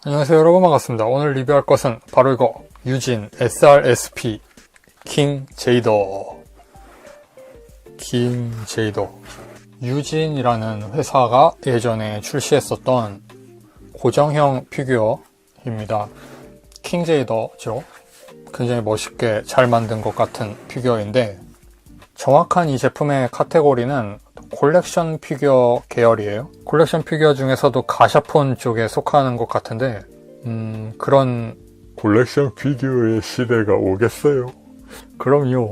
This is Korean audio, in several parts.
안녕하세요 여러분, 반갑습니다. 오늘 리뷰할 것은 바로 이거 유진 SRSP 킹 제이더. 유진이라는 회사가 예전에 출시했었던 고정형 피규어입니다. 킹 제이더죠. 굉장히 멋있게 잘 만든 것 같은 피규어인데, 정확한 이 제품의 카테고리는 콜렉션 피규어 계열이에요. 콜렉션 피규어 중에서도 가샤폰 쪽에 속하는 것 같은데, 그런 콜렉션 피규어의 시대가 오겠어요. 그럼요.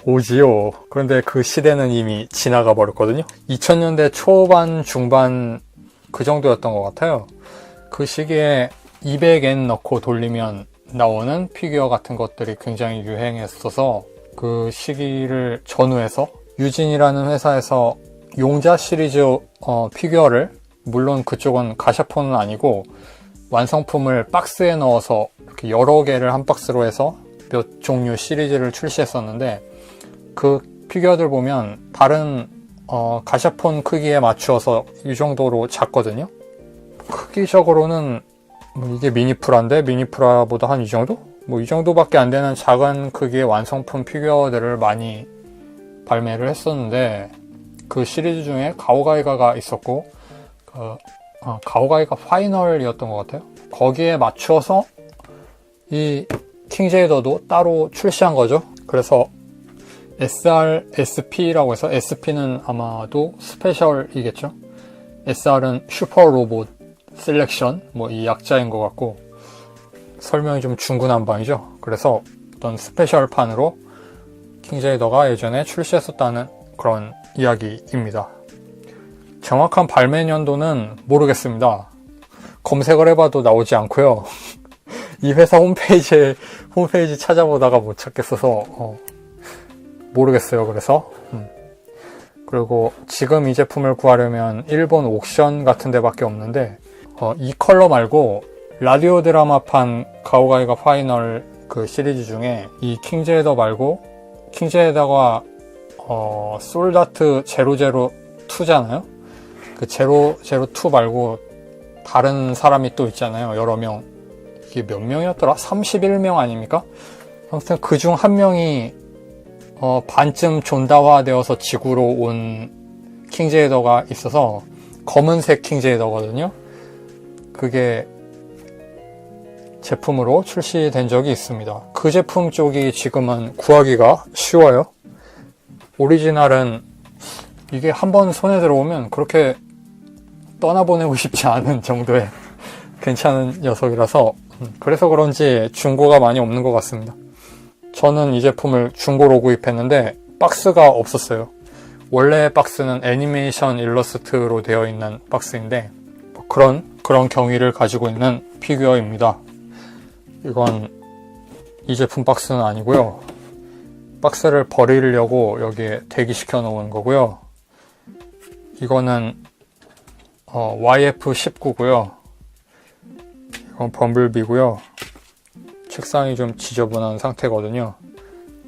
오지요. 그런데 그 시대는 이미 지나가 버렸거든요. 2000년대 초반, 중반 그 정도였던 것 같아요. 그 시기에 200엔 넣고 돌리면 나오는 피규어 같은 것들이 굉장히 유행했어서, 그 시기를 전후해서 유진이라는 회사에서 용자 시리즈 피규어를, 물론 그쪽은 가샤폰은 아니고 완성품을 박스에 넣어서 이렇게 여러 개를 한 박스로 해서 몇 종류 시리즈를 출시했었는데, 그 피규어들 보면 다른 가샤폰 크기에 맞추어서 이 정도로 작거든요. 크기적으로는 이게 미니프라인데 미니프라보다 한 이 정도? 이 정도밖에 안 되는 작은 크기의 완성품 피규어들을 많이 발매를 했었는데, 그 시리즈 중에 가오가이가가 있었고, 가오가이가 파이널이었던 것 같아요. 거기에 맞춰서 이 킹제이더도 따로 출시한 거죠. 그래서 SRSP라고 해서, SP는 아마도 스페셜이겠죠. SR은 슈퍼 로봇 셀렉션, 이 약자인 것 같고, 설명이 좀 중구난방이죠. 그래서 어떤 스페셜판으로 킹제이더가 예전에 출시했었다는 그런 이야기입니다. 정확한 발매 연도는 모르겠습니다. 검색을 해봐도 나오지 않고요. 이 회사 홈페이지 찾아보다가 못 찾겠어서 모르겠어요. 그리고 지금 이 제품을 구하려면 일본 옥션 같은 데밖에 없는데, 이 컬러 말고 라디오 드라마판 가오가이가 파이널 그 시리즈 중에 이 킹제이더 말고, 킹제이더가 솔다트 002잖아요. 그 002 말고 다른 사람이 또 있잖아요. 여러 명. 이게 몇 명이었더라? 31명 아닙니까? 아무튼 그 중 한 명이 반쯤 존다화되어서 지구로 온 킹제이더가 있어서 검은색 킹제이더거든요. 그게 제품으로 출시된 적이 있습니다. 그 제품 쪽이 지금은 구하기가 쉬워요. 오리지널은 이게 한번 손에 들어오면 그렇게 떠나보내고 싶지 않은 정도의 괜찮은 녀석이라서, 그래서 그런지 중고가 많이 없는 것 같습니다. 저는 이 제품을 중고로 구입했는데 박스가 없었어요. 원래 박스는 애니메이션 일러스트로 되어 있는 박스인데, 그런 경위를 가지고 있는 피규어입니다. 이건 이 제품 박스는 아니고요. 박스를 버리려고 여기에 대기시켜 놓은 거고요. 이거는 YF19고요. 이건 범블비고요. 책상이 좀 지저분한 상태거든요.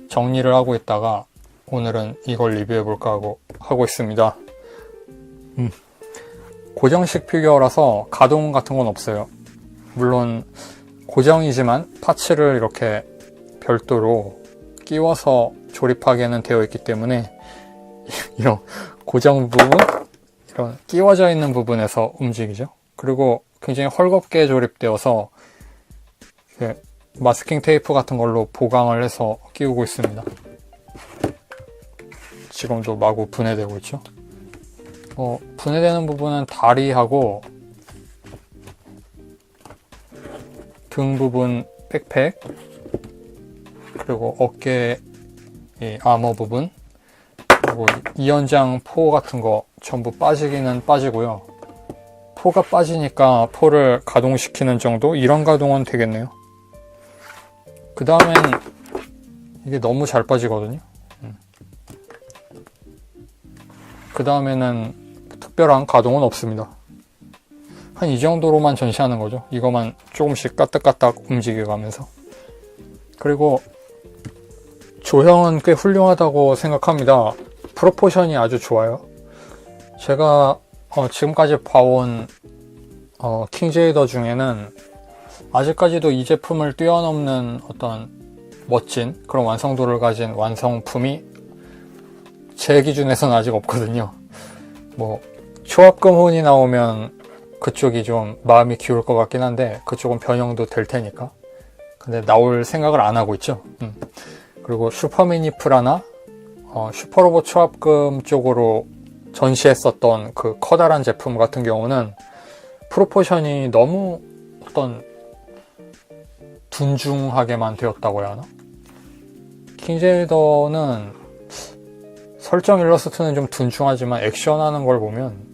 정리를 하고 있다가 오늘은 이걸 리뷰해볼까 하고 있습니다. 고정식 피규어라서 가동 같은 건 없어요. 물론 고정이지만 파츠를 이렇게 별도로 끼워서 조립하게는 되어 있기 때문에, 이런 고정 부분, 이런 끼워져 있는 부분에서 움직이죠. 그리고 굉장히 헐겁게 조립되어서 마스킹 테이프 같은 걸로 보강을 해서 끼우고 있습니다. 지금도 마구 분해되고 있죠. 분해되는 부분은 다리하고 등 부분 백팩, 그리고 어깨 이 아머 부분, 그리고 이 연장 포 같은 거 전부 빠지기는 빠지고요. 포가 빠지니까 포를 가동시키는 정도? 이런 가동은 되겠네요. 그 다음엔 이게 너무 잘 빠지거든요. 그 다음에는 특별한 가동은 없습니다. 한 이 정도로만 전시하는 거죠. 이거만 조금씩 까딱까딱 움직여가면서. 그리고 조형은 꽤 훌륭하다고 생각합니다. 프로포션이 아주 좋아요. 제가 지금까지 봐온 킹제이더 중에는 아직까지도 이 제품을 뛰어넘는 어떤 멋진 그런 완성도를 가진 완성품이 제 기준에서는 아직 없거든요. 뭐 초합금 혼이 나오면 그쪽이 좀 마음이 기울 것 같긴 한데 그쪽은 변형도 될 테니까. 근데 나올 생각을 안 하고 있죠. 그리고 슈퍼미니 프라나 슈퍼로봇 초합금 쪽으로 전시했었던 그 커다란 제품 같은 경우는 프로포션이 너무 어떤 둔중하게만 되었다고 해야 하나? 킹제이더는 설정 일러스트는 좀 둔중하지만 액션하는 걸 보면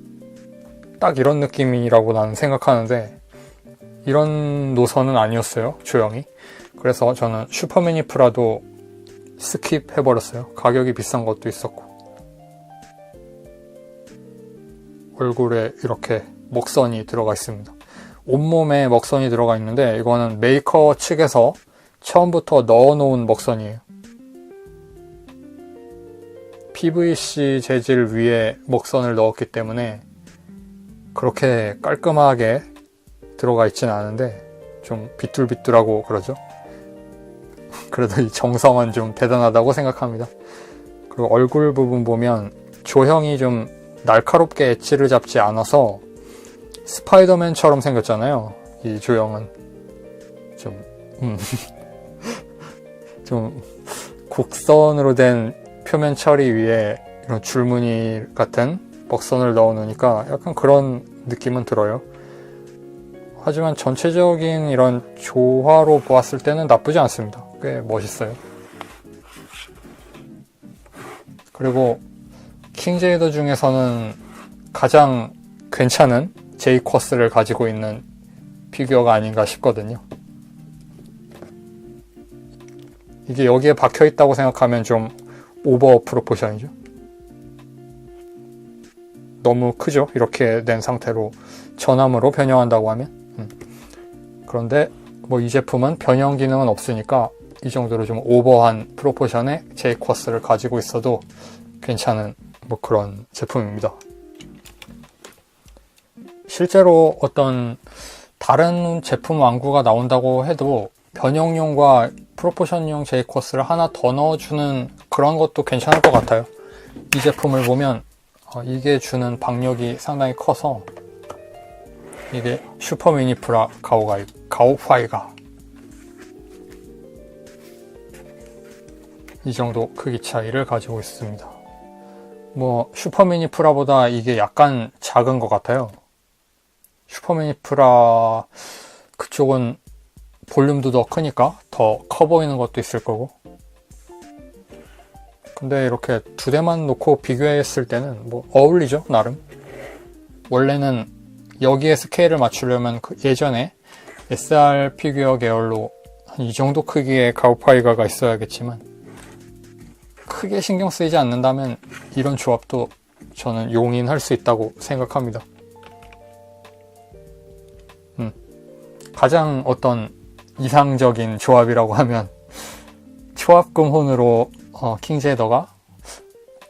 딱 이런 느낌이라고 나는 생각하는데 이런 노선은 아니었어요, 조형이. 그래서 저는 슈퍼미니 프라도 스킵 해버렸어요. 가격이 비싼 것도 있었고. 얼굴에 이렇게 먹선이 들어가 있습니다. 온몸에 먹선이 들어가 있는데 이거는 메이커 측에서 처음부터 넣어놓은 먹선이에요. PVC 재질 위에 먹선을 넣었기 때문에 그렇게 깔끔하게 들어가 있지는 않은데 좀 비뚤비뚤하고 그러죠. 그래도 이 정성은 좀 대단하다고 생각합니다. 그리고 얼굴 부분 보면 조형이 좀 날카롭게 엣지를 잡지 않아서 스파이더맨처럼 생겼잖아요. 이 조형은 좀 곡선으로 된 표면 처리 위에 이런 줄무늬 같은 먹선을 넣어 놓으니까 약간 그런 느낌은 들어요. 하지만 전체적인 이런 조화로 보았을 때는 나쁘지 않습니다. 꽤 멋있어요. 그리고 킹제이더 중에서는 가장 괜찮은 제이쿼스를 가지고 있는 피규어가 아닌가 싶거든요. 이게 여기에 박혀 있다고 생각하면 좀 오버 프로포션이죠. 너무 크죠? 이렇게 된 상태로 전함으로 변형한다고 하면. 그런데 뭐 이 제품은 변형 기능은 없으니까 이 정도로 좀 오버한 프로포션의 제이쿼스를 가지고 있어도 괜찮은 뭐 그런 제품입니다. 실제로 어떤 다른 제품 완구가 나온다고 해도 변형용과 프로포션용 제이쿼스를 하나 더 넣어주는 그런 것도 괜찮을 것 같아요. 이 제품을 보면 이게 주는 박력이 상당히 커서 이게 슈퍼 미니 프라 가오파이가 이 정도 크기 차이를 가지고 있습니다. 뭐 슈퍼 미니 프라보다 이게 약간 작은 것 같아요. 슈퍼 미니 프라 그쪽은 볼륨도 더 크니까 더 커 보이는 것도 있을 거고. 근데 이렇게 두 대만 놓고 비교했을 때는 뭐 어울리죠, 나름. 원래는 여기에 스케일을 맞추려면 예전에 SR 피규어 계열로 한 이 정도 크기의 가오파이가가 있어야겠지만 크게 신경 쓰이지 않는다면 이런 조합도 저는 용인할 수 있다고 생각합니다. 가장 어떤 이상적인 조합이라고 하면 초합금 혼으로 킹제이더가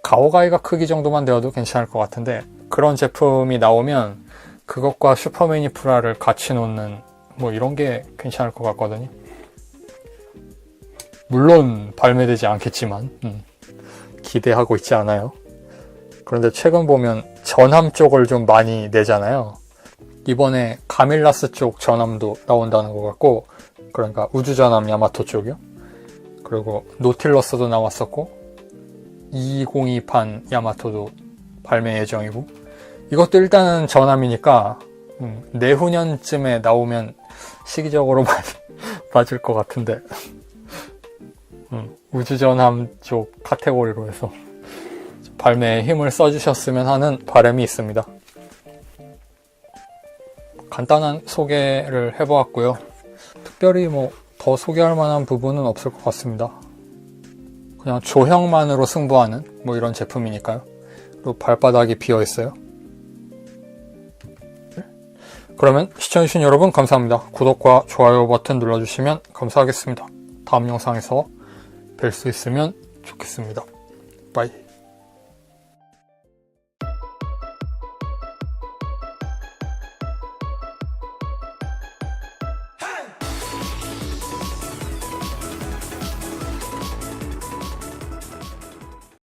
가오가이가 크기 정도만 되어도 괜찮을 것 같은데 그런 제품이 나오면 그것과 슈퍼미니 프라를 같이 놓는 뭐 이런 게 괜찮을 것 같거든요. 물론 발매되지 않겠지만 기대하고 있지 않아요. 그런데 최근 보면 전함 쪽을 좀 많이 내잖아요. 이번에 가밀라스 쪽 전함도 나온다는 것 같고, 그러니까 우주전함 야마토 쪽이요. 그리고 노틸러스도 나왔었고 2022판 야마토도 발매 예정이고, 이것도 일단은 전함이니까 내후년쯤에 나오면 시기적으로 맞을 것 같은데 우주전함 쪽 카테고리로 해서 발매에 힘을 써주셨으면 하는 바람이 있습니다. 간단한 소개를 해보았고요. 특별히 뭐 더 소개할 만한 부분은 없을 것 같습니다. 그냥 조형만으로 승부하는 뭐 이런 제품이니까요. 그리고 발바닥이 비어있어요. 그러면 시청해주신 여러분 감사합니다. 구독과 좋아요 버튼 눌러주시면 감사하겠습니다. 다음 영상에서 뵐 수 있으면 좋겠습니다. 바이.